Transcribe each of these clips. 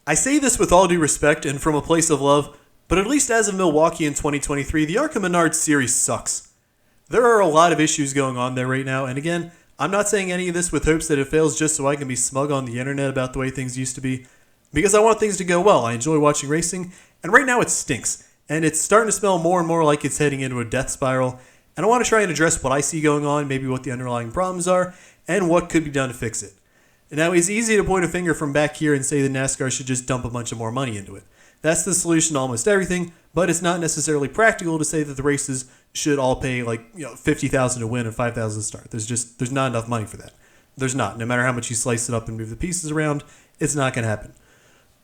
I say this with all due respect and from a place of love, but at least as of Milwaukee in 2023, the ARCA Menards series sucks. There are a lot of issues going on there right now, and again, I'm not saying any of this with hopes that it fails just so I can be smug on the internet about the way things used to be, because I want things to go well. I enjoy watching racing, and right now it stinks, and it's starting to smell more and more like it's heading into a death spiral, and I want to try and address what I see going on, maybe what the underlying problems are, and what could be done to fix it. Now, it's easy to point a finger from back here and say that NASCAR should just dump a bunch of more money into it. That's the solution to almost everything, but it's not necessarily practical to say that the races should all pay like $50,000 to win and $5,000 to start. There's not enough money for that. There's not. No matter how much you slice it up and move the pieces around, it's not going to happen.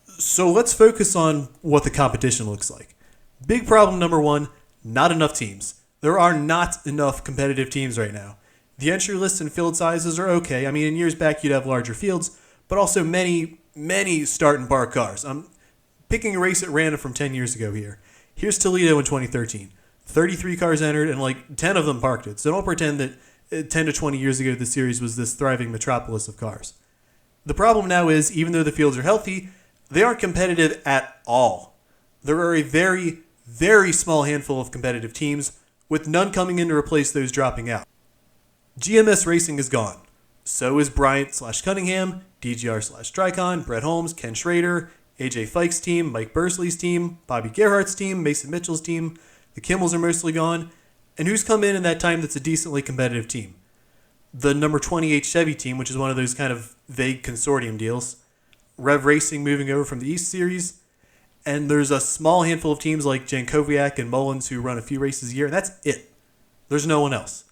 So let's focus on what the competition looks like. Big problem number one, not enough teams. There are not enough competitive teams right now. The entry lists and field sizes are okay. I mean, in years back, you'd have larger fields, but also many start and bar cars. I'm picking a race at random from 10 years ago here. Here's Toledo in 2013. 33 cars entered and like 10 of them parked it. So don't pretend that 10 to 20 years ago the series was this thriving metropolis of cars. The problem now is, even though the fields are healthy, they aren't competitive at all. There are a very, very small handful of competitive teams, with none coming in to replace those dropping out. GMS Racing is gone. So is Bryant/Cunningham, DGR/Tricon, Brett Holmes, Ken Schrader, AJ Fike's team, Mike Bursley's team, Bobby Gerhardt's team, Mason Mitchell's team. The Kimmels are mostly gone. And who's come in that time that's a decently competitive team? The number 28 Chevy team, which is one of those kind of vague consortium deals. Rev Racing moving over from the East Series. And there's a small handful of teams like Jankowiak and Mullins who run a few races a year, and that's it. There's no one else.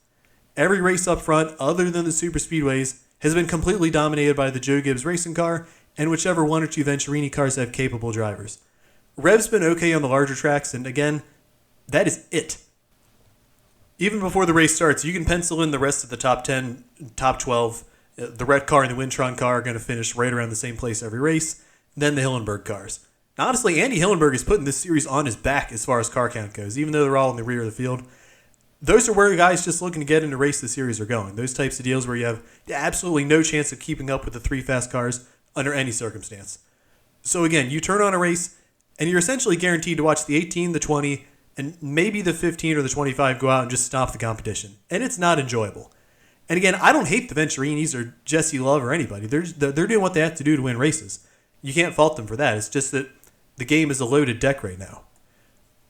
Every race up front, other than the super speedways, has been completely dominated by the Joe Gibbs racing car and whichever one or two Venturini cars have capable drivers. Rev's been okay on the larger tracks, and again, that is it. Even before the race starts, you can pencil in the rest of the top 10, top 12. The red car and the Wintron car are going to finish right around the same place every race, then the Hillenberg cars. Now, honestly, Andy Hillenberg is putting this series on his back as far as car count goes, even though they're all in the rear of the field. Those are where guys just looking to get into race the series are going. Those types of deals where you have absolutely no chance of keeping up with the three fast cars under any circumstance. So again, you turn on a race, and you're essentially guaranteed to watch the 18, the 20, and maybe the 15 or the 25 go out and just stop the competition. And it's not enjoyable. And again, I don't hate the Venturinis or Jesse Love or anybody. They're doing what they have to do to win races. You can't fault them for that. It's just that the game is a loaded deck right now.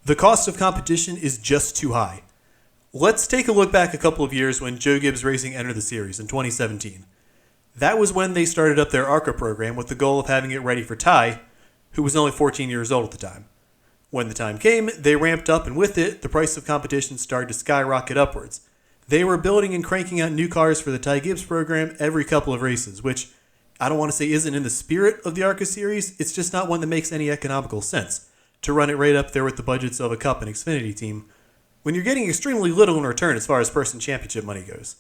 The cost of competition is just too high. Let's take a look back a couple of years when Joe Gibbs Racing entered the series in 2017. That was when they started up their ARCA program with the goal of having it ready for Ty, who was only 14 years old at the time. When the time came, they ramped up, and with it, the price of competition started to skyrocket upwards. They were building and cranking out new cars for the Ty Gibbs program every couple of races, which I don't want to say isn't in the spirit of the ARCA series, it's just not one that makes any economical sense to run it right up there with the budgets of a Cup and Xfinity team, when you're getting extremely little in return as far as person championship money goes.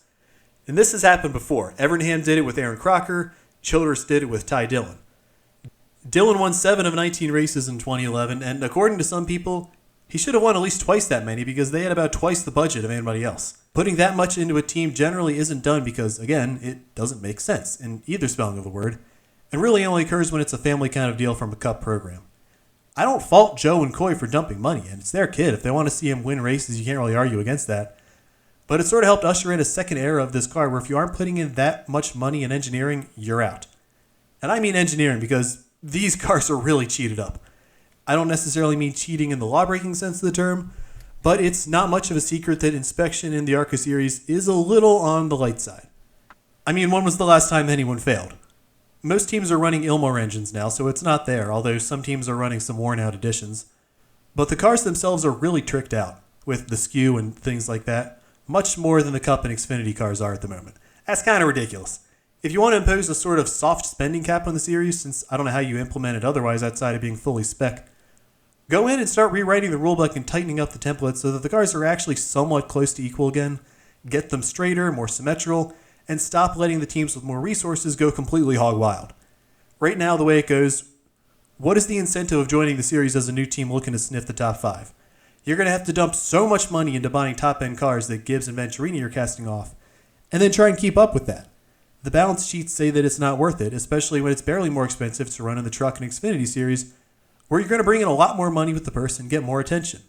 And this has happened before. Evernham did it with Aaron Crocker. Childress did it with Ty Dillon. Dillon won 7 of 19 races in 2011, and according to some people, he should have won at least twice that many because they had about twice the budget of anybody else. Putting that much into a team generally isn't done because, again, it doesn't make sense in either spelling of the word, and really only occurs when it's a family kind of deal from a Cup program. I don't fault Joe and Coy for dumping money, and it's their kid. If they want to see him win races, you can't really argue against that. But it sort of helped usher in a second era of this car where if you aren't putting in that much money in engineering, you're out. And I mean engineering because these cars are really cheated up. I don't necessarily mean cheating in the law-breaking sense of the term, but it's not much of a secret that inspection in the ARCA series is a little on the light side. I mean, when was the last time anyone failed? Most teams are running Ilmor engines now, so it's not there, although some teams are running some worn-out additions. But the cars themselves are really tricked out, with the skew and things like that, much more than the Cup and Xfinity cars are at the moment. That's kind of ridiculous. If you want to impose a sort of soft spending cap on the series, since I don't know how you implement it otherwise outside of being fully spec, go in and start rewriting the rulebook and tightening up the templates so that the cars are actually somewhat close to equal again, get them straighter, more symmetrical, and stop letting the teams with more resources go completely hog wild. Right now, the way it goes, what is the incentive of joining the series as a new team looking to sniff the top 5? You're going to have to dump so much money into buying top-end cars that Gibbs and Venturini are casting off, and then try and keep up with that. the balance sheets say that it's not worth it, especially when it's barely more expensive to run in the Truck and Xfinity series, where you're going to bring in a lot more money with the purse and get more attention.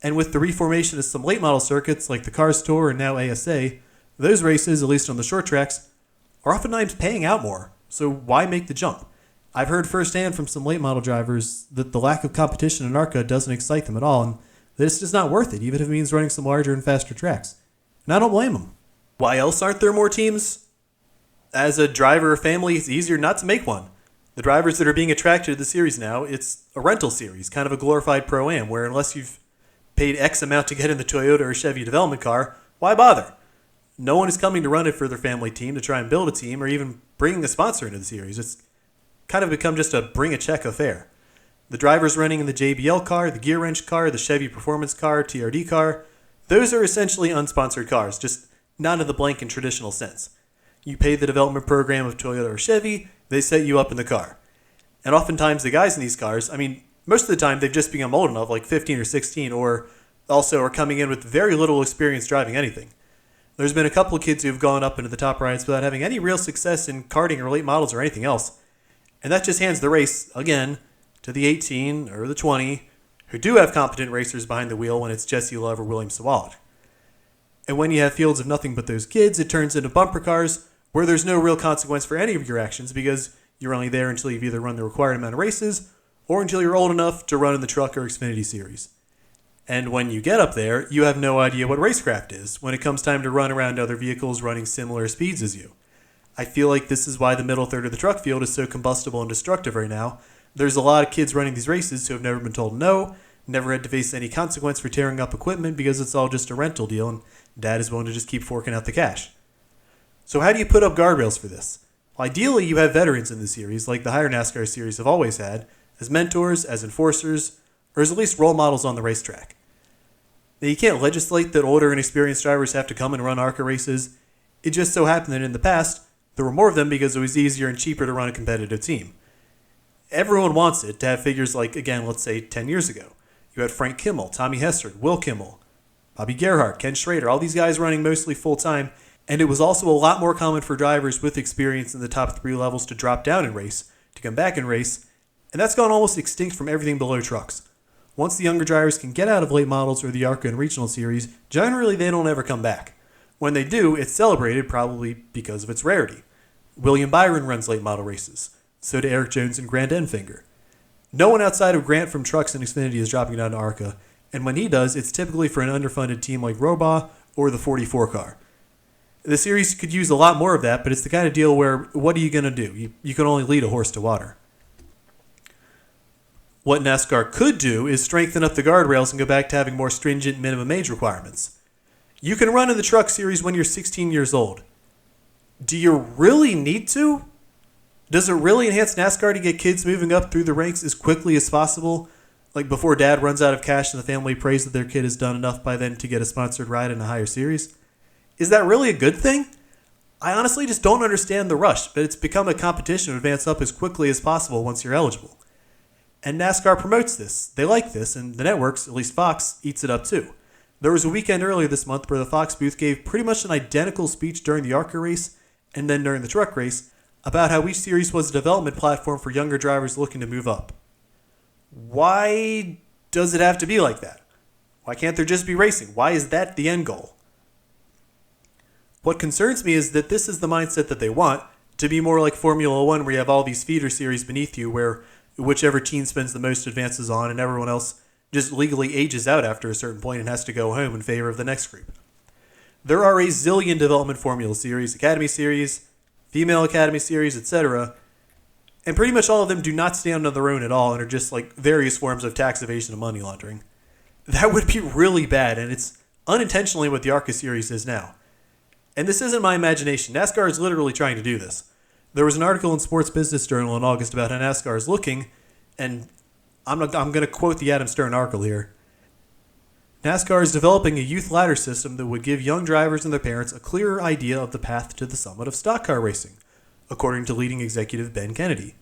And with the reformation of some late model circuits like the Cars Tour and now ASA, those races, at least on the short tracks, are oftentimes paying out more, so why make the jump? I've heard firsthand from some late model drivers that the lack of competition in ARCA doesn't excite them at all, and that it's just not worth it, even if it means running some larger and faster tracks. And I don't blame them. Why else aren't there more teams? As a driver or family, it's easier not to make one. The drivers that are being attracted to the series now, it's a rental series, kind of a glorified Pro-Am, where unless you've paid X amount to get in the Toyota or Chevy development car, why bother? No one is coming to run it for their family team to try and build a team or even bringing a sponsor into the series. It's kind of become just a bring a check affair. The drivers running in the JBL car, the Gear Wrench car, the Chevy Performance car, TRD car, those are essentially unsponsored cars, just not in the blank and traditional sense. You pay the development program of Toyota or Chevy, they set you up in the car. And oftentimes the guys in these cars, most of the time they've just become old enough, like 15 or 16, or also are coming in with very little experience driving anything. There's been a couple of kids who've gone up into the top rides without having any real success in karting or late models or anything else. And that just hands the race, again, to the 18 or the 20 who do have competent racers behind the wheel when it's Jesse Love or William Sawallick. And when you have fields of nothing but those kids, it turns into bumper cars where there's no real consequence for any of your actions because you're only there until you've either run the required amount of races or until you're old enough to run in the Truck or Xfinity series. And when you get up there, you have no idea what racecraft is when it comes time to run around other vehicles running similar speeds as you. I feel like this is why the middle third of the truck field is so combustible and destructive right now. There's a lot of kids running these races who have never been told no, never had to face any consequence for tearing up equipment because it's all just a rental deal and dad is willing to just keep forking out the cash. So how do you put up guardrails for this? Well, ideally, you have veterans in the series, like the higher NASCAR series have always had, as mentors, as enforcers, or as at least role models on the racetrack. Now, you can't legislate that older and experienced drivers have to come and run ARCA races. It just so happened that in the past, there were more of them because it was easier and cheaper to run a competitive team. Everyone wants it to have figures like, again, let's say 10 years ago. You had Frank Kimmel, Tommy Hessert, Will Kimmel, Bobby Gerhardt, Ken Schrader, all these guys running mostly full-time, and it was also a lot more common for drivers with experience in the top 3 levels to drop down and race, to come back and race, and that's gone almost extinct from everything below trucks. Once the younger drivers can get out of late models or the ARCA and regional series, generally they don't ever come back. When they do, it's celebrated probably because of its rarity. William Byron runs late model races. So do Eric Jones and Grant Enfinger. No one outside of Grant from Trucks and Xfinity is dropping down to ARCA, and when he does, it's typically for an underfunded team like Robaugh or the 44 car. The series could use a lot more of that, but it's the kind of deal where, what are you going to do? You can only lead a horse to water. What NASCAR could do is strengthen up the guardrails and go back to having more stringent minimum age requirements. You can run in the Truck Series when you're 16 years old. Do you really need to? Does it really enhance NASCAR to get kids moving up through the ranks as quickly as possible? Like before dad runs out of cash and the family prays that their kid has done enough by then to get a sponsored ride in a higher series? Is that really a good thing? I honestly just don't understand the rush, but it's become a competition to advance up as quickly as possible once you're eligible. And NASCAR promotes this. They like this, and the networks, at least Fox, eats it up too. There was a weekend earlier this month where the Fox booth gave pretty much an identical speech during the ARCA race and then during the truck race about how each series was a development platform for younger drivers looking to move up. Why does it have to be like that? Why can't there just be racing? Why is that the end goal? What concerns me is that this is the mindset that they want, to be more like Formula One where you have all these feeder series beneath you where whichever team spends the most advances on and everyone else just legally ages out after a certain point and has to go home in favor of the next group. There are a zillion development Formula Series, Academy Series, Female Academy Series, etc., and pretty much all of them do not stand on their own at all and are just like various forms of tax evasion and money laundering. That would be really bad, and it's unintentionally what the ARCA series is now. And this isn't my imagination. NASCAR is literally trying to do this. There was an article in Sports Business Journal in August about how NASCAR is looking, and I'm going to quote the Adam Stern article here. NASCAR is developing a youth ladder system that would give young drivers and their parents a clearer idea of the path to the summit of stock car racing, according to leading executive Ben Kennedy.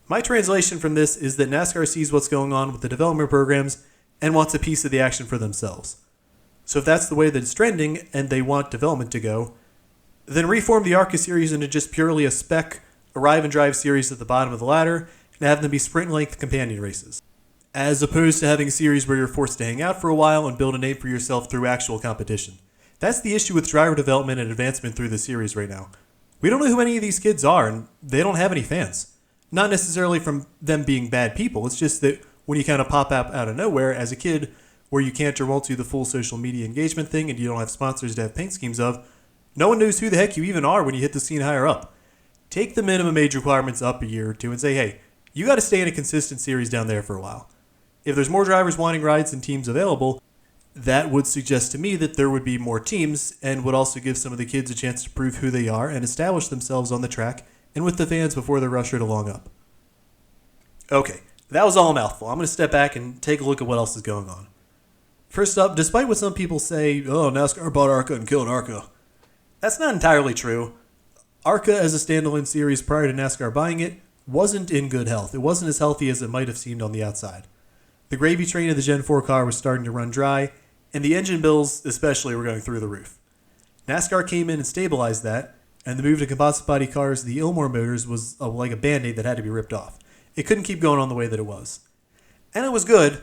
My translation from this is that NASCAR sees what's going on with the development programs and wants a piece of the action for themselves. So if that's the way that it's trending and they want development to go, Then reform the ARCA series into just purely a spec, arrive and drive series at the bottom of the ladder, and have them be sprint-length companion races. As opposed to having a series where you're forced to hang out for a while and build a name for yourself through actual competition. That's the issue with driver development and advancement through the series right now. We don't know who any of these kids are, and they don't have any fans. Not necessarily from them being bad people, it's just that when you kind of pop up out of nowhere as a kid, where you can't or won't do the full social media engagement thing and you don't have sponsors to have paint schemes of, no one knows who the heck you even are when you hit the scene higher up. Take the minimum age requirements up a year or two and say, hey, you got to stay in a consistent series down there for a while. If there's more drivers wanting rides than teams available, that would suggest to me that there would be more teams and would also give some of the kids a chance to prove who they are and establish themselves on the track and with the fans before they're ushered along up. Okay, that was all a mouthful. I'm going to step back and take a look at what else is going on. First up, despite what some people say, oh, NASCAR bought ARCA and killed ARCA, that's not entirely true. ARCA as a standalone series prior to NASCAR buying it wasn't in good health. It wasn't as healthy as it might have seemed on the outside. The gravy train of the Gen 4 car was starting to run dry, and the engine bills especially were going through the roof. NASCAR came in and stabilized that, and the move to composite body cars, the Ilmor motors, was like a Band-Aid that had to be ripped off. It couldn't keep going on the way that it was. And it was good,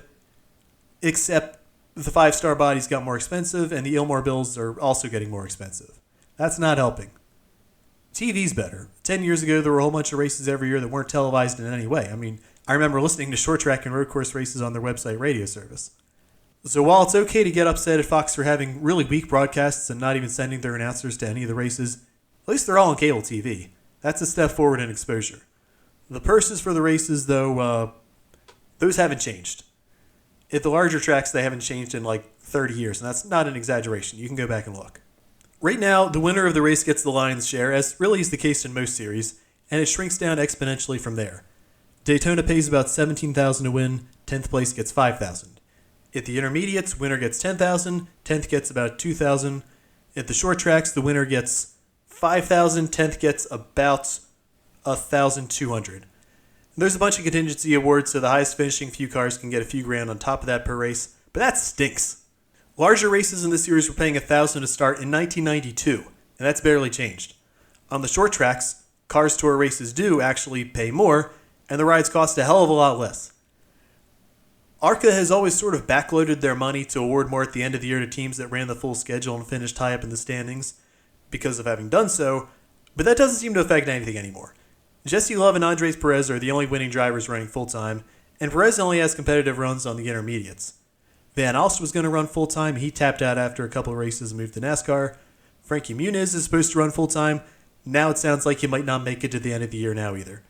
except the 5-star bodies got more expensive, and the Ilmor bills are also getting more expensive. That's not helping. TV's better. 10 years ago, there were a whole bunch of races every year that weren't televised in any way. I mean, I remember listening to short track and road course races on their website radio service. So while it's okay to get upset at Fox for having really weak broadcasts and not even sending their announcers to any of the races, at least they're all on cable TV. That's a step forward in exposure. The purses for the races, though, those haven't changed. At the larger tracks, they haven't changed in like 30 years, and that's not an exaggeration. You can go back and look. Right now, the winner of the race gets the lion's share, as really is the case in most series, and it shrinks down exponentially from there. Daytona pays about $17,000 to win, 10th place gets $5,000. At the intermediates, winner gets $10,000, 10th gets about $2,000. At the short tracks, the winner gets $5,000, 10th gets about $1,200. There's a bunch of contingency awards, so the highest finishing few cars can get a few grand on top of that per race, but that stinks. Larger races in this series were paying $1,000 to start in 1992, and that's barely changed. On the short tracks, Cars Tour races do actually pay more, and the rides cost a hell of a lot less. ARCA has always sort of backloaded their money to award more at the end of the year to teams that ran the full schedule and finished high up in the standings because of having done so, but that doesn't seem to affect anything anymore. Jesse Love and Andres Perez are the only winning drivers running full-time, and Perez only has competitive runs on the intermediates. Van Alst was going to run full-time. He tapped out after a couple of races and moved to NASCAR. Frankie Muniz is supposed to run full-time. Now it sounds like he might not make it to the end of the year now either.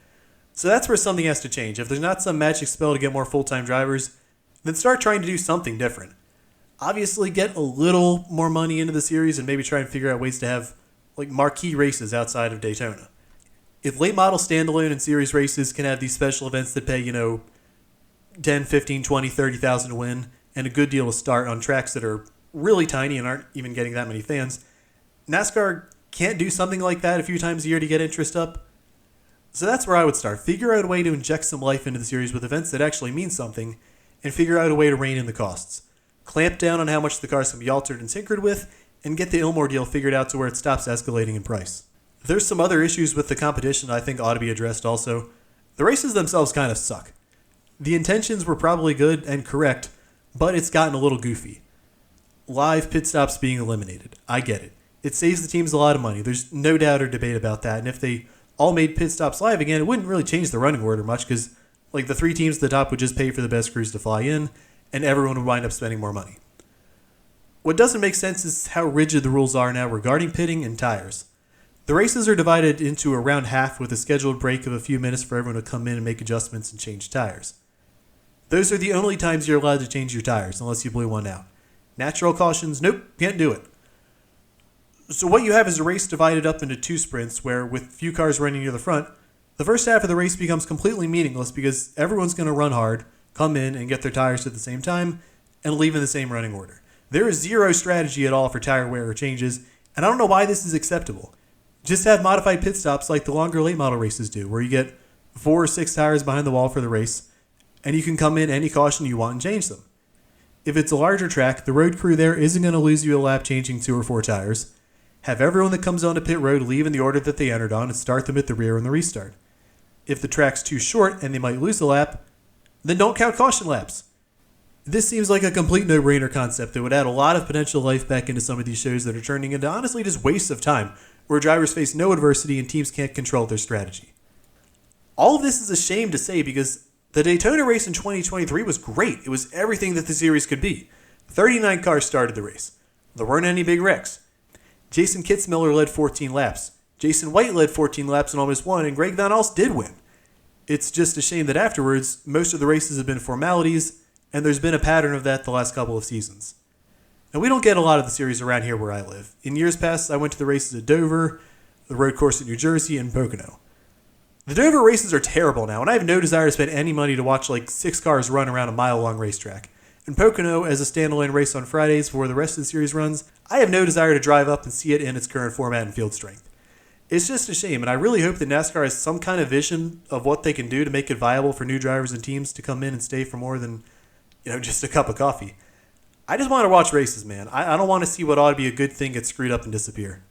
So that's where something has to change. If there's not some magic spell to get more full-time drivers, then start trying to do something different. Obviously, get a little more money into the series and maybe try and figure out ways to have like marquee races outside of Daytona. If late model standalone and series races can have these special events that pay, 10, 15, 20, 30,000 to win, and a good deal to start on tracks that are really tiny and aren't even getting that many fans, NASCAR can't do something like that a few times a year to get interest up. So that's where I would start. Figure out a way to inject some life into the series with events that actually mean something, and figure out a way to rein in the costs. Clamp down on how much the cars can be altered and tinkered with, and get the Ilmor deal figured out to where it stops escalating in price. There's some other issues with the competition I think ought to be addressed also. The races themselves kind of suck. The intentions were probably good and correct, but it's gotten a little goofy. Live pit stops being eliminated. I get it. It saves the teams a lot of money. There's no doubt or debate about that. And if they all made pit stops live again, it wouldn't really change the running order much because the 3 teams at the top would just pay for the best crews to fly in, and everyone would wind up spending more money. What doesn't make sense is how rigid the rules are now regarding pitting and tires. The races are divided into around half with a scheduled break of a few minutes for everyone to come in and make adjustments and change tires. Those are the only times you're allowed to change your tires, unless you blew one out. Natural cautions, nope, can't do it. So what you have is a race divided up into 2 sprints where, with few cars running near the front, the first half of the race becomes completely meaningless because everyone's going to run hard, come in, and get their tires at the same time, and leave in the same running order. There is zero strategy at all for tire wear or changes, and I don't know why this is acceptable. Just have modified pit stops like the longer late model races do, where you get 4 or 6 tires behind the wall for the race, and you can come in any caution you want and change them. If it's a larger track, the road crew there isn't going to lose you a lap changing 2 or 4 tires. Have everyone that comes onto pit road leave in the order that they entered on and start them at the rear on the restart. If the track's too short and they might lose a lap, then don't count caution laps. This seems like a complete no-brainer concept that would add a lot of potential life back into some of these shows that are turning into honestly just wastes of time, where drivers face no adversity and teams can't control their strategy. All of this is a shame to say because the Daytona race in 2023 was great. It was everything that the series could be. 39 cars started the race. There weren't any big wrecks. Jason Kitzmiller led 14 laps. Jason White led 14 laps and almost won, and Greg Van Alst did win. It's just a shame that afterwards, most of the races have been formalities, and there's been a pattern of that the last couple of seasons. And we don't get a lot of the series around here where I live. In years past, I went to the races at Dover, the road course at New Jersey, and Pocono. The Dover races are terrible now, and I have no desire to spend any money to watch like 6 cars run around a mile-long racetrack. In Pocono, as a standalone race on Fridays before the rest of the series runs, I have no desire to drive up and see it in its current format and field strength. It's just a shame, and I really hope that NASCAR has some kind of vision of what they can do to make it viable for new drivers and teams to come in and stay for more than, just a cup of coffee. I just want to watch races, man. I don't want to see what ought to be a good thing get screwed up and disappear.